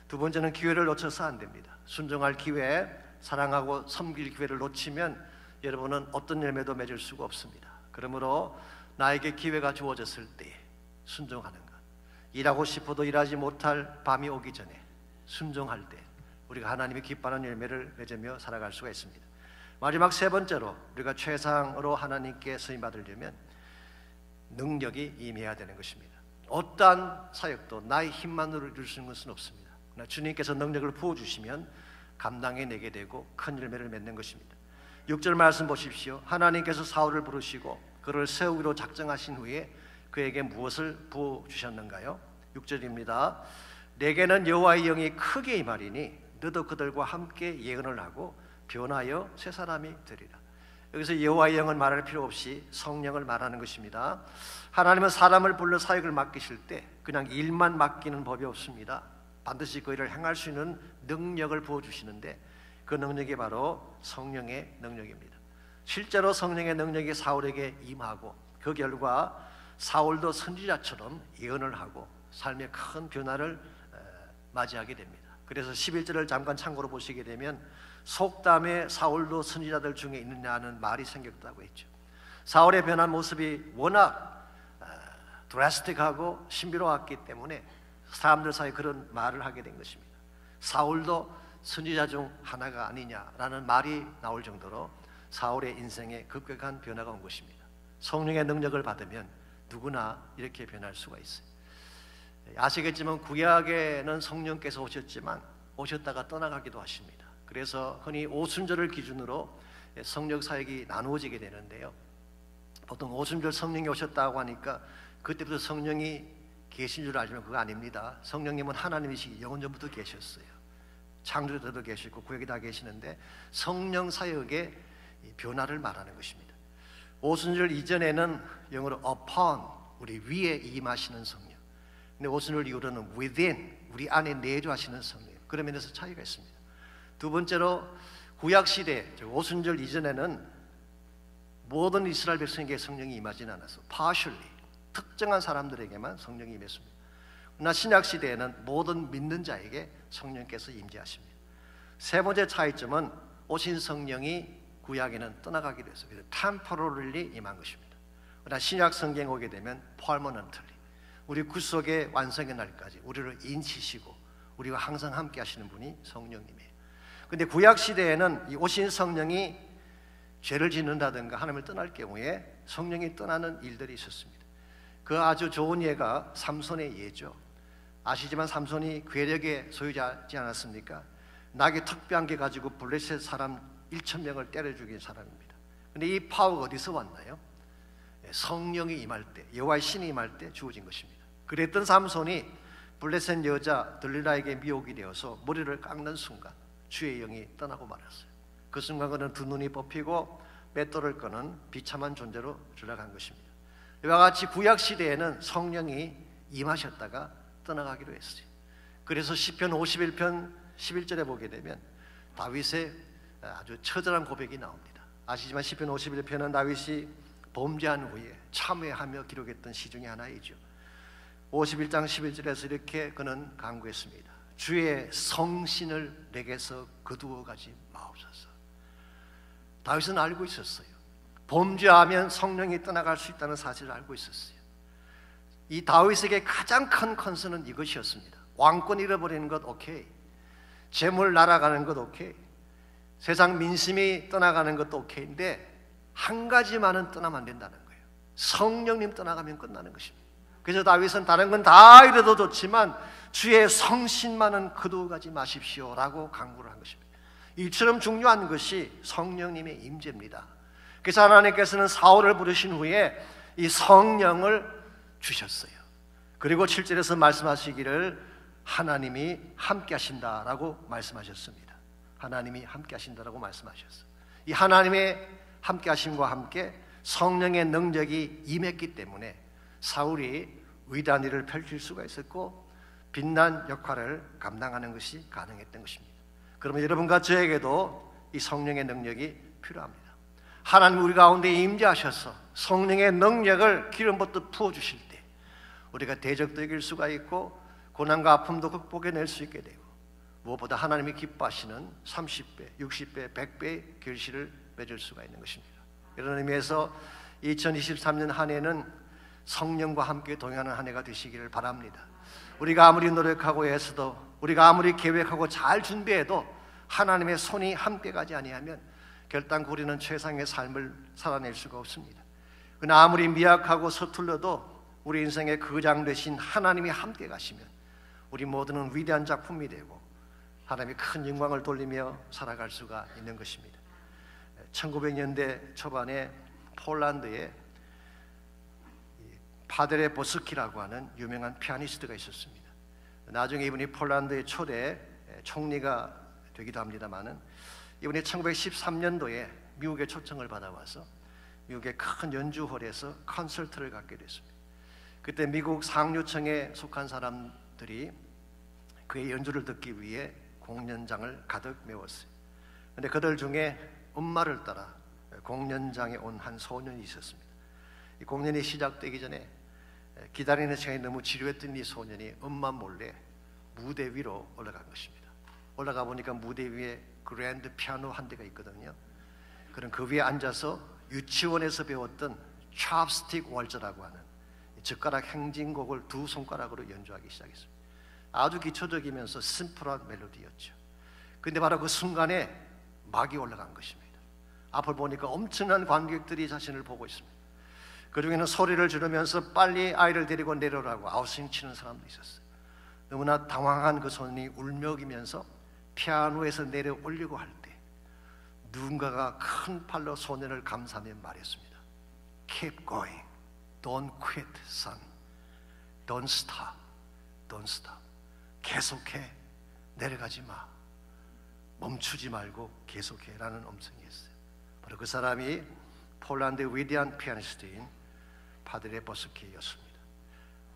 두 번째는 기회를 놓쳐서 안 됩니다. 순종할 기회, 사랑하고 섬길 기회를 놓치면 여러분은 어떤 열매도 맺을 수가 없습니다. 그러므로 나에게 기회가 주어졌을 때 순종하는 것, 일하고 싶어도 일하지 못할 밤이 오기 전에 순종할 때 우리가 하나님이 기뻐하는 열매를 맺으며 살아갈 수가 있습니다. 마지막 세 번째로 우리가 최상으로 하나님께 쓰임받으려면 능력이 임해야 되는 것입니다. 어떠한 사역도 나의 힘만으로 이룰 수 있는 것은 없습니다. 그러나 주님께서 능력을 부어주시면 감당해내게 되고 큰 열매를 맺는 것입니다. 6절 말씀 보십시오. 하나님께서 사울을 부르시고 그를 세우기로 작정하신 후에 그에게 무엇을 부어주셨는가요? 6절입니다. 내게는 여호와의 영이 크게 임하리니 너도 그들과 함께 예언을 하고 변하여 새 사람이 되리라. 여기서 여호와의 영은 말할 필요 없이 성령을 말하는 것입니다. 하나님은 사람을 불러 사역을 맡기실 때 그냥 일만 맡기는 법이 없습니다. 반드시 그 일을 행할 수 있는 능력을 부어주시는데 그 능력이 바로 성령의 능력입니다. 실제로 성령의 능력이 사울에게 임하고 그 결과 사울도 선지자처럼 예언을 하고 삶의 큰 변화를 맞이하게 됩니다. 그래서 11절을 잠깐 참고로 보시게 되면 속담에 사울도 선지자들 중에 있느냐는 말이 생겼다고 했죠. 사울의 변한 모습이 워낙 드라스틱하고 신비로웠기 때문에 사람들 사이에 그런 말을 하게 된 것입니다. 사울도 선지자 중 하나가 아니냐라는 말이 나올 정도로 사울의 인생에 급격한 변화가 온 것입니다. 성령의 능력을 받으면 누구나 이렇게 변할 수가 있어요. 아시겠지만 구약에는 성령께서 오셨지만 오셨다가 떠나가기도 하십니다. 그래서 흔히 오순절을 기준으로 성령 사역이 나누어지게 되는데요. 보통 오순절 성령이 오셨다고 하니까 그때부터 성령이 계신 줄 알지만 그거 아닙니다. 성령님은 하나님이시기 영원전부터 계셨어요. 창조 때도 계시고 구약에 다 계시는데 성령 사역의 변화를 말하는 것입니다. 오순절 이전에는 영어로 upon, 우리 위에 임하시는 성령. 근데 오순절 이후로는 within, 우리 안에 내주하시는 성령. 그런 면에서 차이가 있습니다. 두 번째로 구약 시대, 오순절 이전에는 모든 이스라엘 백성에게 성령이 임하지는 않아서 partially, 특정한 사람들에게만 성령이 임했습니다. 그러나 신약 시대에는 모든 믿는 자에게 성령께서 임재하십니다. 세 번째 차이점은 오신 성령이 구약에는 떠나가게 됐어요. 그래서 temporarily 임한 것입니다. 그러나 신약 성경에 오게 되면 permanently, 우리 구속의 완성의 날까지 우리를 인치시고 우리와 항상 함께 하시는 분이 성령님이에요. 그런데 구약 시대에는 이 오신 성령이 죄를 짓는다든가 하나님을 떠날 경우에 성령이 떠나는 일들이 있었습니다. 그 아주 좋은 예가 삼손의 예죠. 아시지만 삼손이 괴력의 소유자지 않았습니까? 낙의 턱뼈 개 가지고 블레셋 사람 1,000명을 때려 죽인 사람입니다. 그런데 이 파워가 어디서 왔나요? 성령이 임할 때, 여호와의 신이 임할 때 주어진 것입니다. 그랬던 삼손이 블레셋 여자 들릴라에게 미혹이 되어서 머리를 깎는 순간 주의 영이 떠나고 말았어요. 그 순간 그는 두 눈이 뽑히고 맷돌을 끄는 비참한 존재로 들어간 것입니다. 이와 같이 구약 시대에는 성령이 임하셨다가 떠나가기로 했어요. 그래서 시편 51편 11절에 보게 되면 다윗의 아주 처절한 고백이 나옵니다. 아시지만 시편 51편은 다윗이 범죄한 후에 참회하며 기록했던 시 중에 하나이죠. 51장 11절에서 이렇게 그는 간구했습니다. 주의 성신을 내게서 거두어 가지 마옵소서. 다윗은 알고 있었어요. 범죄하면 성령이 떠나갈 수 있다는 사실을 알고 있었어요. 이 다윗에게 가장 큰 컨선은 이것이었습니다. 왕권 잃어버리는 것 오케이, 재물 날아가는 것 오케이, 세상 민심이 떠나가는 것도 오케이인데 한 가지만은 떠나면 안 된다는 거예요. 성령님 떠나가면 끝나는 것입니다. 그래서 다윗은 다른 건 다 잃어도 좋지만 주의 성신만은 거두어가지 마십시오라고 강구를 한 것입니다. 이처럼 중요한 것이 성령님의 임재입니다. 그래서 하나님께서는 사울을 부르신 후에 이 성령을 주셨어요. 그리고 7절에서 말씀하시기를 하나님이 함께 하신다라고 말씀하셨습니다. 하나님이 함께 하신다라고 말씀하셨어요. 이 하나님의 함께 하심과 함께 성령의 능력이 임했기 때문에 사울이 위대한 일을 펼칠 수가 있었고 빛난 역할을 감당하는 것이 가능했던 것입니다. 그러면 여러분과 저에게도 이 성령의 능력이 필요합니다. 하나님 우리 가운데 임재하셔서 성령의 능력을 기름 붓듯 부어주실 때 우리가 대적도 이길 수가 있고 고난과 아픔도 극복해낼 수 있게 되고 무엇보다 하나님이 기뻐하시는 30배, 60배, 100배의 결실을 맺을 수가 있는 것입니다. 이런 의미에서 2023년 한 해는 성령과 함께 동행하는 한 해가 되시기를 바랍니다. 우리가 아무리 노력하고 애써도, 우리가 아무리 계획하고 잘 준비해도 하나님의 손이 함께 가지 아니하면 결단코 우리는 최상의 삶을 살아낼 수가 없습니다. 그러나 아무리 미약하고 서툴러도 우리 인생의 거장 되신 하나님이 함께 가시면 우리 모두는 위대한 작품이 되고 하나님의 큰 영광을 돌리며 살아갈 수가 있는 것입니다. 1900년대 초반에 폴란드에 파데레 보스키라고 하는 유명한 피아니스트가 있었습니다. 나중에 이분이 폴란드의 초대 총리가 되기도 합니다만은 이분이 1913년도에 미국의 초청을 받아와서 미국의 큰 연주홀에서 콘서트를 갖게 됐습니다. 그때 미국 상류층에 속한 사람들이 그의 연주를 듣기 위해 공연장을 가득 메웠어요. 그런데 그들 중에 엄마를 따라 공연장에 온 한 소년이 있었습니다. 이 공연이 시작되기 전에 기다리는 시간이 너무 지루했던 이 소년이 엄마 몰래 무대 위로 올라간 것입니다. 올라가 보니까 무대 위에 그랜드 피아노 한 대가 있거든요. 그럼 그 위에 앉아서 유치원에서 배웠던 찹스틱 월즈라고 하는 젓가락 행진곡을 두 손가락으로 연주하기 시작했습니다. 아주 기초적이면서 심플한 멜로디였죠. 그런데 바로 그 순간에 막이 올라간 것입니다. 앞을 보니까 엄청난 관객들이 자신을 보고 있습니다. 그 중에는 소리를 지르면서 빨리 아이를 데리고 내려라고 아우성 치는 사람도 있었어요. 너무나 당황한 그 소년이 울먹이면서 피아노에서 내려 올리고 할 때 누군가가 큰 팔로 소년을 감싸며 말했습니다. Keep going, don't quit, son. Don't stop, don't stop. 계속해, 내려가지 마. 멈추지 말고 계속해라는 음성이었어요. 바로 그 사람이 폴란드의 위대한 피아니스트인 파데레 보스키였습니다.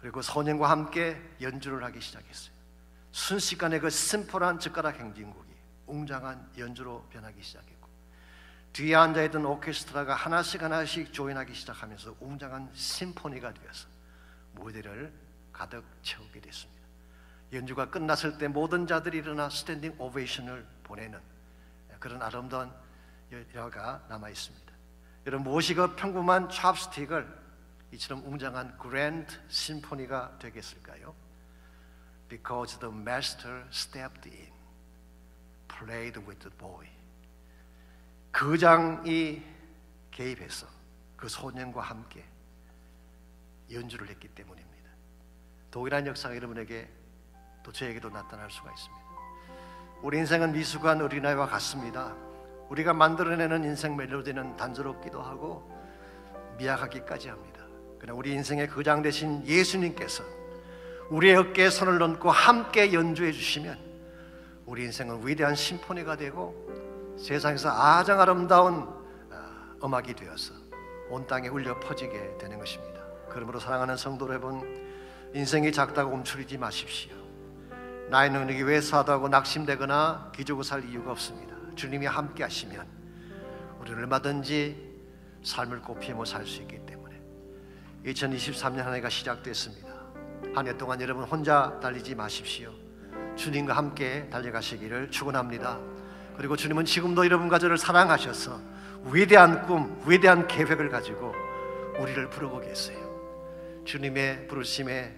그리고 소년과 함께 연주를 하기 시작했어요. 순식간에 그 심플한 젓가락 행진곡이 웅장한 연주로 변하기 시작했고 뒤에 앉아있던 오케스트라가 하나씩 하나씩 조인하기 시작하면서 웅장한 심포니가 되어서 무대를 가득 채우게 됐습니다. 연주가 끝났을 때 모든 자들이 일어나 스탠딩 오베이션을 보내는 그런 아름다운 여가 남아 있습니다. 여러분, 무엇이 그 평범한 찹스틱을 이처럼 웅장한 그랜드 심포니가 되겠을까요? Because the master stepped in, played with the boy. 그장이 개입해서 그 소년과 함께 연주를 했기 때문입니다. 동일한 역사가 여러분에게 또 저에게도 나타날 수가 있습니다. 우리 인생은 미숙한 어린아이와 같습니다. 우리가 만들어내는 인생 멜로디는 단조롭기도 하고 미약하기까지 합니다. 그러나 우리 인생의 그장 되신 예수님께서 우리의 어깨에 손을 얹고 함께 연주해 주시면 우리 인생은 위대한 심포니가 되고 세상에서 가장 아름다운 음악이 되어서 온 땅에 울려 퍼지게 되는 것입니다. 그러므로 사랑하는 성도 여러분, 인생이 작다고 움츠리지 마십시오. 나의 능력이 왜 사다고 낙심되거나 기죽어 살 이유가 없습니다. 주님이 함께 하시면 우리는 얼마든지 삶을 꽃피워 살 수 있기 때문에 2023년 한 해가 시작됐습니다. 한 해 동안 여러분 혼자 달리지 마십시오. 주님과 함께 달려가시기를 축원합니다. 그리고 주님은 지금도 여러분과 저를 사랑하셔서 위대한 꿈, 위대한 계획을 가지고 우리를 부르고 계세요. 주님의 부르심에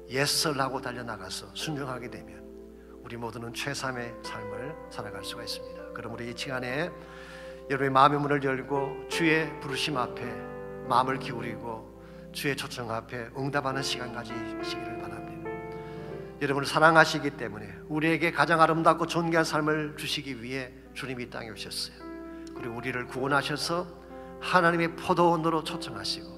예스를 하고 달려나가서 순종하게 되면 우리 모두는 최상의 삶을 살아갈 수가 있습니다. 그러므로 이 시간에 여러분의 마음의 문을 열고 주의 부르심 앞에 마음을 기울이고 주의 초청 앞에 응답하는 시간 가지시기를 바랍니다. 여러분을 사랑하시기 때문에 우리에게 가장 아름답고 존귀한 삶을 주시기 위해 주님이 이 땅에 오셨어요. 그리고 우리를 구원하셔서 하나님의 포도원으로 초청하시고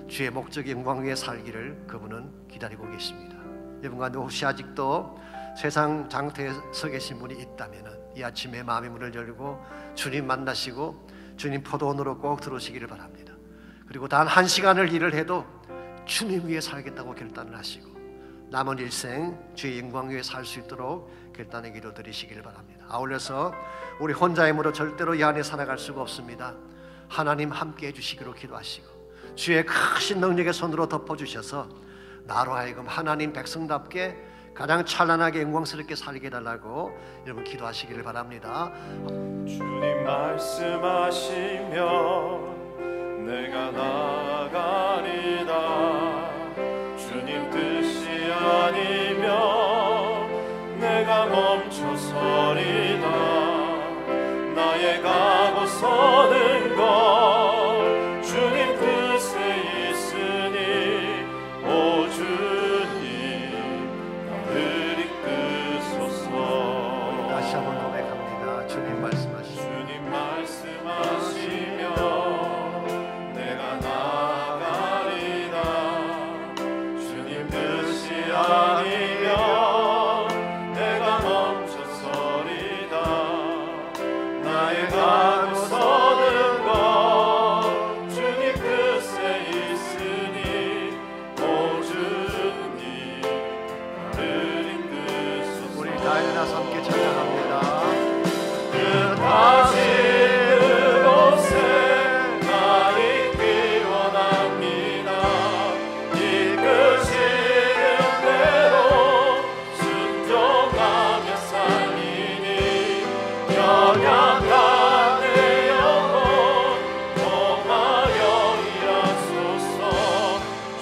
주의 목적의 영광 위에 살기를 그분은 기다리고 계십니다. 여러분 가운데 혹시 아직도 세상 장태에 서 계신 분이 있다면 이 아침에 마음의 문을 열고 주님 만나시고 주님 포도원으로 꼭 들어오시기를 바랍니다. 그리고 단 한 시간을 일을 해도 주님 위해 살겠다고 결단을 하시고 남은 일생 주의 영광 위에 살 수 있도록 결단의 기도 드리시기를 바랍니다. 아울러서 우리 혼자의 힘으로 절대로 이 안에 살아갈 수가 없습니다. 하나님 함께 해주시기로 기도하시고 주의 크신 능력의 손으로 덮어주셔서 나로 하여금 하나님 백성답게 가장 찬란하게 영광스럽게 살게 해달라고 여러분 기도하시기를 바랍니다. 주님 말씀하시면 내가 나가리다. 주님 뜻이 아니면 내가 멈춰서리다. 나의 가고 서는 것 주님 뜻에 있으니 오 주님 나를 이끄소서. 다시 한번 고백합니다. 주님 말씀하시면 주님 말씀하시면 내가 나가리다. 주님 뜻이 아니면 내가 멈춰서리다. 나의 가고 서는 것 주님 뜻에 있으니 오 주님 나를 이끄소서. 우리 다 일어나서 함께 찬양합니다. 다시 그곳에 나 있기 원합니다. 이끄시는 대로 순종하며 살리니 연약한 내 영혼 통하여 일하소서.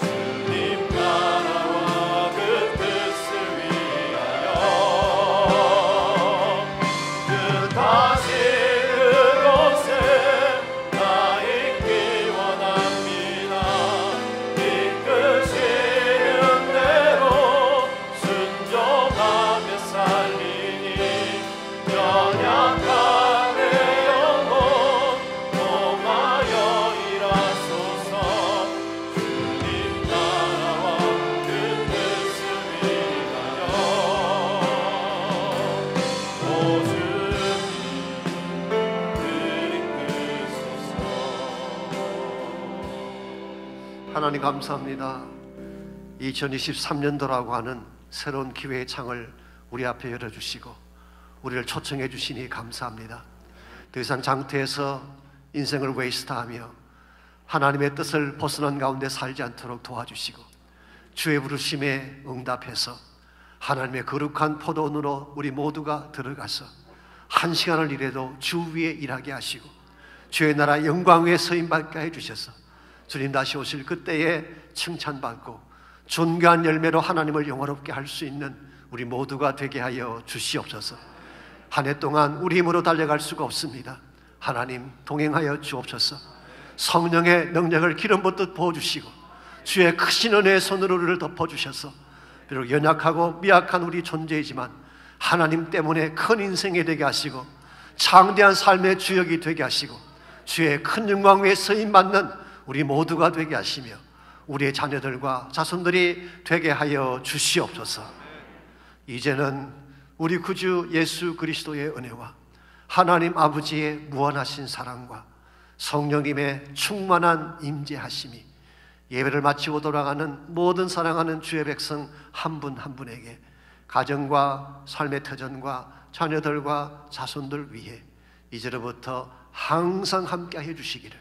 주님 나라와 그 뜻을 위하여 다시 그곳에 나 있기 원합니다. 이끄시는 대로 순종하며 살리니 연약한 내 영혼 통하여 일하소서. 주님 나라와 그 뜻을 위하여 오 하나님 감사합니다. 2023년도라고 하는 새로운 기회의 창을 우리 앞에 열어주시고 우리를 초청해 주시니 감사합니다. 더 이상 장태에서 인생을 웨이스트하며 하나님의 뜻을 벗어난 가운데 살지 않도록 도와주시고 주의 부르심에 응답해서 하나님의 거룩한 포도원으로 우리 모두가 들어가서 한 시간을 일해도 주 위에 일하게 하시고 주의 나라 영광 위에 서임받게 해주셔서 주님 다시 오실 그때에 칭찬받고 존귀한 열매로 하나님을 영화롭게 할 수 있는 우리 모두가 되게 하여 주시옵소서. 한 해 동안 우리 힘으로 달려갈 수가 없습니다. 하나님 동행하여 주옵소서. 성령의 능력을 기름 붓듯 부어주시고 주의 크신 은혜의 손으로 우리를 덮어주셔서 비록 연약하고 미약한 우리 존재이지만 하나님 때문에 큰 인생이 되게 하시고 창대한 삶의 주역이 되게 하시고 주의 큰 영광 위에 서임받는 우리 모두가 되게 하시며 우리의 자녀들과 자손들이 되게 하여 주시옵소서. 이제는 우리 구주 예수 그리스도의 은혜와 하나님 아버지의 무한하신 사랑과 성령님의 충만한 임재하심이 예배를 마치고 돌아가는 모든 사랑하는 주의 백성 한 분 한 분에게 가정과 삶의 터전과 자녀들과 자손들 위해 이제로부터 항상 함께 해주시기를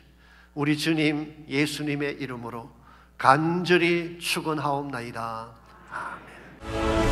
우리 주님 예수님의 이름으로 간절히 축원하옵나이다. 아멘.